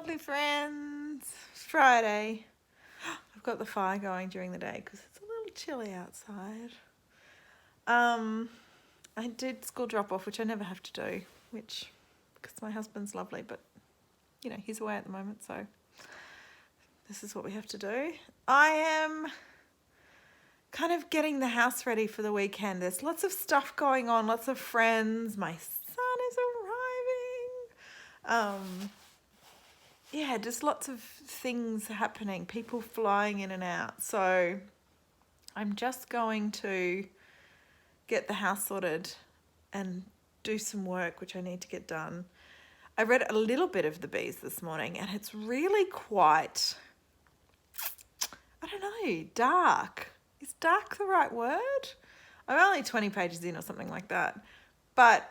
lovely friends. It's Friday. I've got the fire going during the day because it's a little chilly outside. I did school drop off, which I never have to do, because my husband's lovely, but you know, he's away at the moment, so this is what we have to do. I am kind of getting the house ready for the weekend. There's lots of stuff going on, lots of friends. My son is arriving. Yeah, just lots of things happening, people flying in and out. So I'm just going to get the house sorted and do some work, which I need to get done. I read a little bit of The Bees this morning, and it's really quite, I don't know, dark. Is dark the right word? I'm only 20 pages in or something like that. But,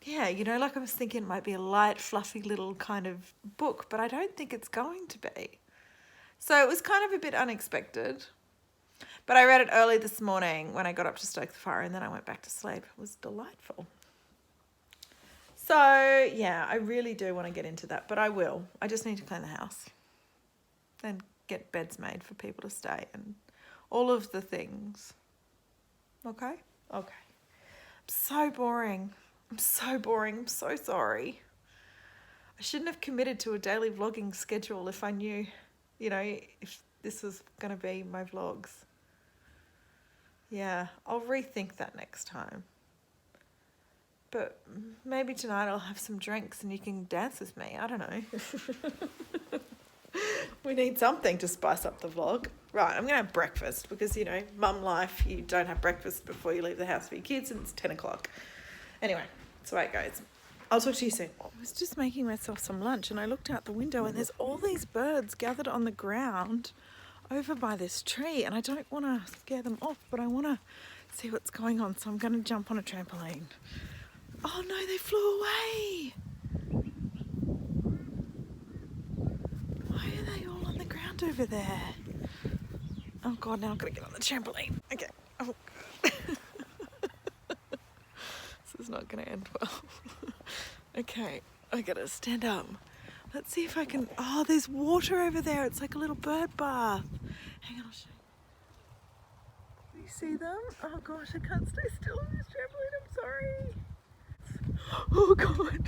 yeah, you know, like I was thinking it might be a light, fluffy little kind of book, but I don't think it's going to be. So it was kind of a bit unexpected. But I read it early this morning when I got up to stoke the fire, and then I went back to sleep. It was delightful. So, yeah, I really do want to get into that, but I will. I just need to clean the house and get beds made for people to stay and all of the things. Okay? Okay. I'm so boring. I'm so sorry. I shouldn't have committed to a daily vlogging schedule if I knew, you know, if this was going to be my vlogs. Yeah, I'll rethink that next time. But maybe tonight I'll have some drinks and you can dance with me. I don't know. We need something to spice up the vlog. Right, I'm going to have breakfast because, you know, mum life, you don't have breakfast before you leave the house for your kids and it's 10 o'clock. Anyway, that's the way it goes. I'll talk to you soon. I was just making myself some lunch and I looked out the window and there's all these birds gathered on the ground over by this tree, and I don't want to scare them off, but I want to see what's going on, so I'm going to jump on a trampoline. Oh no, they flew away! Why are they all on the ground over there? Oh god, now I've got to get on the trampoline. Okay. Oh. This is not going to end well. Okay, I got to stand up. Let's see if I can... Oh, there's water over there. It's like a little bird bath. Hang on, I'll show you. You see them? Oh gosh, I can't stay still on this trampoline. I'm sorry. Oh god.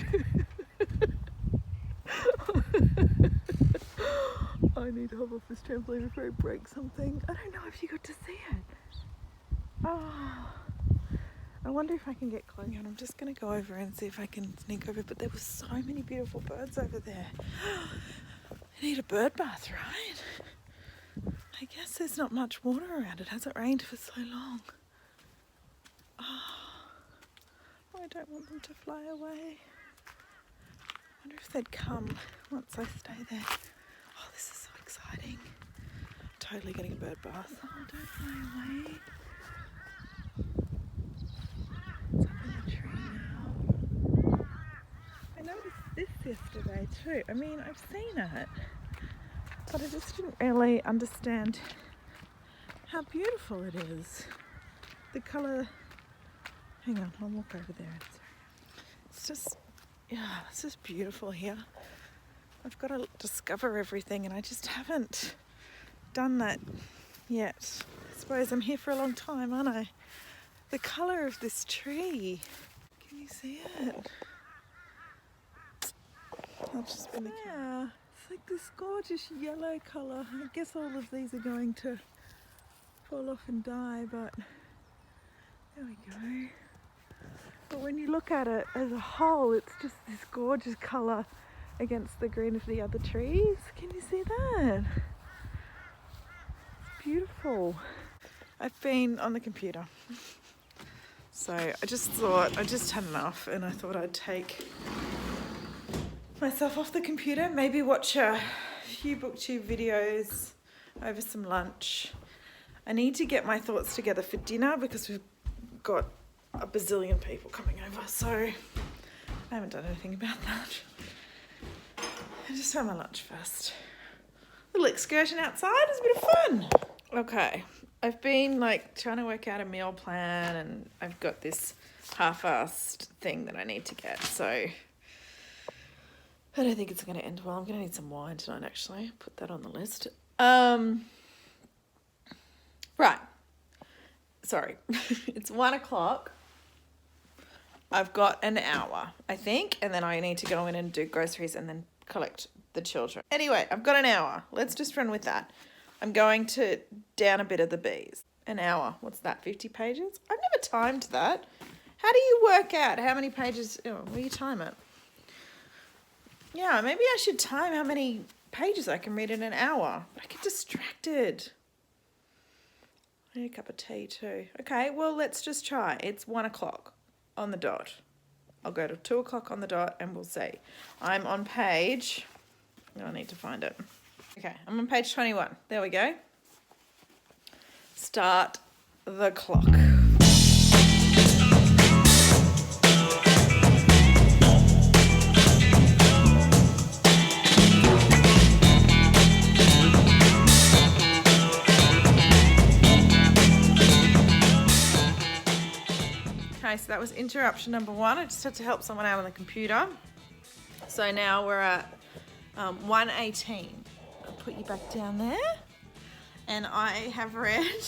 I need to hop off this trampoline before I break something. I don't know if you got to see it. Oh, I wonder if I can get close. I'm just going to go over and see if I can sneak over. But there were so many beautiful birds over there. I need a bird bath, right? I guess there's not much water around. It hasn't rained for so long. Oh, I don't want them to fly away. I wonder if they'd come once I stay there. Oh, this is so exciting. I'm totally getting a bird bath. Oh, don't fly away. It's up in the tree now. I noticed this yesterday too. I mean, I've seen it, but I just didn't really understand how beautiful it is. The colour... Hang on, I'll walk over there. It's just... Yeah, it's just beautiful here. I've got to discover everything and I just haven't done that yet. I suppose I'm here for a long time, aren't I? The colour of this tree. Can you see it? I'll just spin the camera. It's like this gorgeous yellow colour. I guess all of these are going to fall off and die, but there we go. But when you look at it as a whole, it's just this gorgeous colour against the green of the other trees. Can you see that? It's beautiful. I've been on the computer. So I just thought, I just had enough and I thought I'd take myself off the computer, maybe watch a few booktube videos over some lunch. I need to get my thoughts together for dinner because we've got a bazillion people coming over, so I haven't done anything about that. I just had my lunch first. Little excursion outside is a bit of fun. Okay, I've been like trying to work out a meal plan and I've got this half-assed thing that I need to get, so I don't think it's going to end well. I'm going to need some wine tonight, actually. Put that on the list. Right. Sorry. It's 1 o'clock. I've got an hour, I think, and then I need to go in and do groceries and then collect the children. Anyway, I've got an hour. Let's just run with that. I'm going to down a bit of the bees. An hour. What's that, 50 pages? I've never timed that. How do you work out how many pages? Oh, will you time it? Yeah, maybe I should time how many pages I can read in an hour. But I get distracted. I need a cup of tea too. Okay, well, let's just try. It's 1 o'clock on the dot. I'll go to 2 o'clock on the dot and we'll see. I'm on page... I need to find it. Okay, I'm on page 21. There we go. Start the clock. Okay, so that was interruption number 1. I just had to help someone out on the computer. So now we're at 1:18. I'll put you back down there. And I have read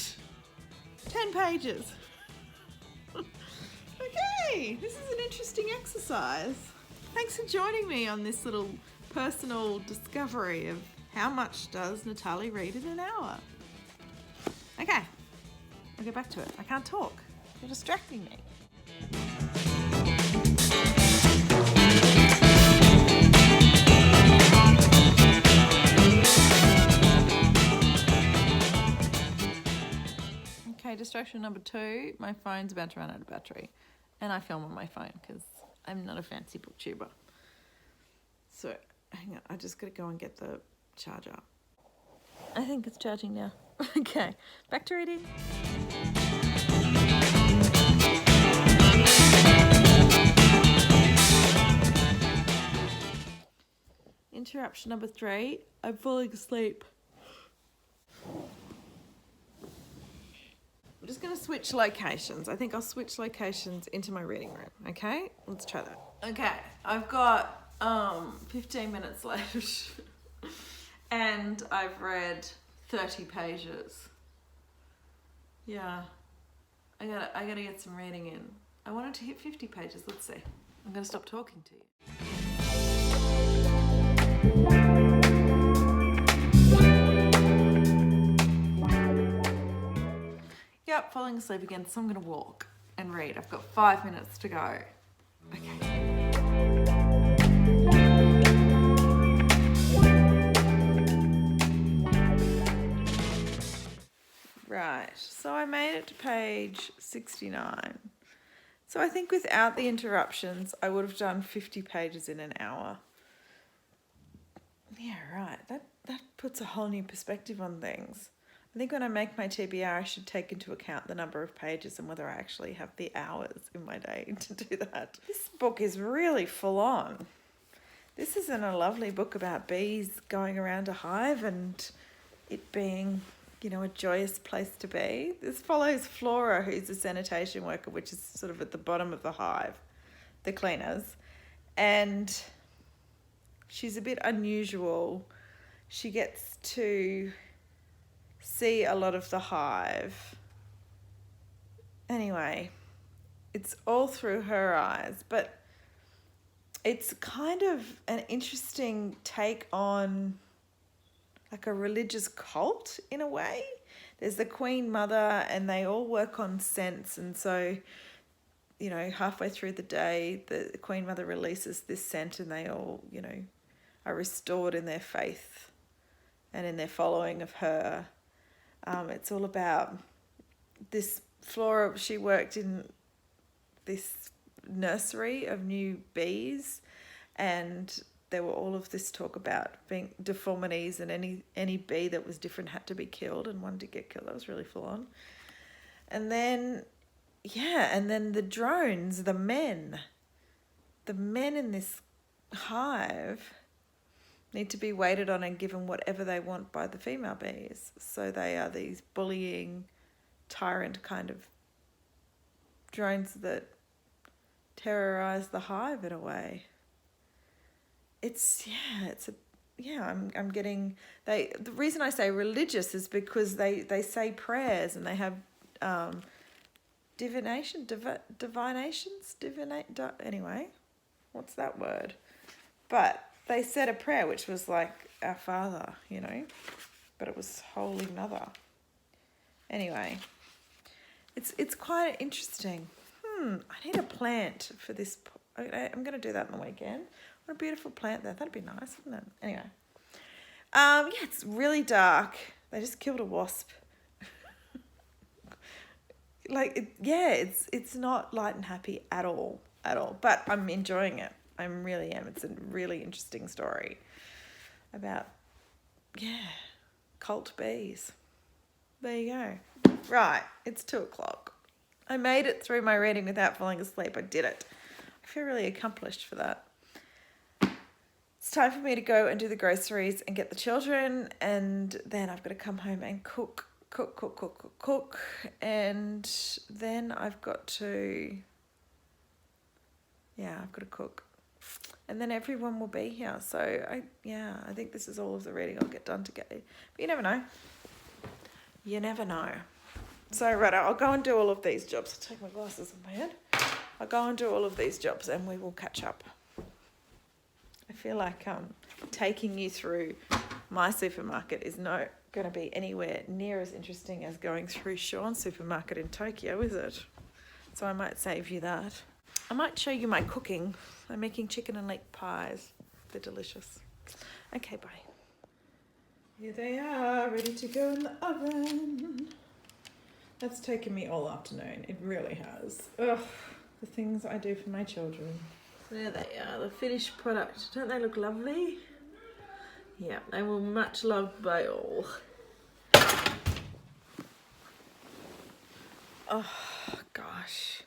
10 pages. Okay, this is an interesting exercise. Thanks for joining me on this little personal discovery of how much does Natalie read in an hour. Okay, I'll get back to it. I can't talk. You're distracting me. Okay, distraction number 2. My phone's about to run out of battery. And I film on my phone because I'm not a fancy booktuber. So, hang on. I just got to go and get the charger. I think it's charging now. Okay, back to reading. Interruption number 3. I'm falling asleep. I'm just going to switch locations. I think I'll switch locations into my reading room. Okay, let's try that. Okay, I've got 15 minutes left and I've read 30 pages. Yeah, I gotta get some reading in. I wanted to hit 50 pages. Let's see. I'm going to stop talking to you. Yep, falling asleep again, so I'm going to walk and read. I've got 5 minutes to go. Okay. Right, so I made it to page 69. So I think without the interruptions, I would have done 50 pages in an hour. Yeah, right. That puts a whole new perspective on things. I think when I make my TBR, I should take into account the number of pages and whether I actually have the hours in my day to do that. This book is really full on. This isn't a lovely book about bees going around a hive and it being, you know, a joyous place to be. This follows Flora, who's a sanitation worker, which is sort of at the bottom of the hive, the cleaners. And she's a bit unusual. She gets to see a lot of the hive. Anyway, it's all through her eyes, but it's kind of an interesting take on like a religious cult in a way. There's the Queen Mother and they all work on scents, and so, you know, halfway through the day the Queen Mother releases this scent and they all, you know, are restored in their faith and in their following of her. It's all about this Flora. She worked in this nursery of new bees, and there were all of this talk about being deformities, and any bee that was different had to be killed, and one did get killed. That was really full on. And then, yeah, and then the drones, the men in this hive need to be waited on and given whatever they want by the female bees. So they are these bullying, tyrant kind of drones that terrorize the hive in a way. I'm getting, the reason I say religious is because they say prayers and they have anyway, what's that word? But they said a prayer which was like Our Father, you know, but it was Holy Mother. Anyway, it's quite interesting. I need a plant for this. I'm going to do that in the weekend. What a beautiful plant there. That'd be nice, wouldn't it? Anyway. Yeah, it's really dark. They just killed a wasp. It's not light and happy at all. But I'm enjoying it. I really am. It's a really interesting story about, cult bees. There you go. Right, it's 2:00. I made it through my reading without falling asleep. I did it. I feel really accomplished for that. It's time for me to go and do the groceries and get the children, and then I've got to come home and cook, and then I've got to cook, and then everyone will be here. So I think this is all of the reading I'll get done today. But you never know. You never know. So right, I'll go and do all of these jobs. I'll take my glasses off my head. I'll go and do all of these jobs and we will catch up. I feel like taking you through my supermarket is not going to be anywhere near as interesting as going through Sean's supermarket in Tokyo, is it? So I might save you that. I might show you my cooking. I'm making chicken and leek pies. They're delicious. Okay, bye. Here they are, ready to go in the oven. That's taken me all afternoon. It really has. Ugh, the things I do for my children. There they are, the finished product. Don't they look lovely? Yeah, they were much loved by all. Oh, gosh.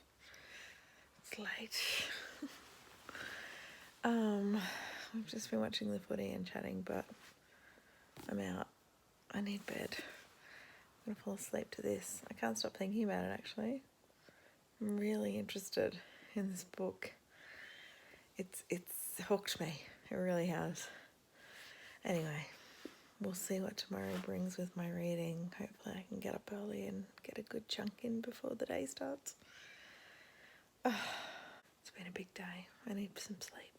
It's late. I've just been watching the footy and chatting, but I'm out. I need bed. I'm going to fall asleep to this. I can't stop thinking about it, actually. I'm really interested in this book. It's hooked me. It really has. Anyway, we'll see what tomorrow brings with my reading. Hopefully I can get up early and get a good chunk in before the day starts. It's been a big day. I need some sleep.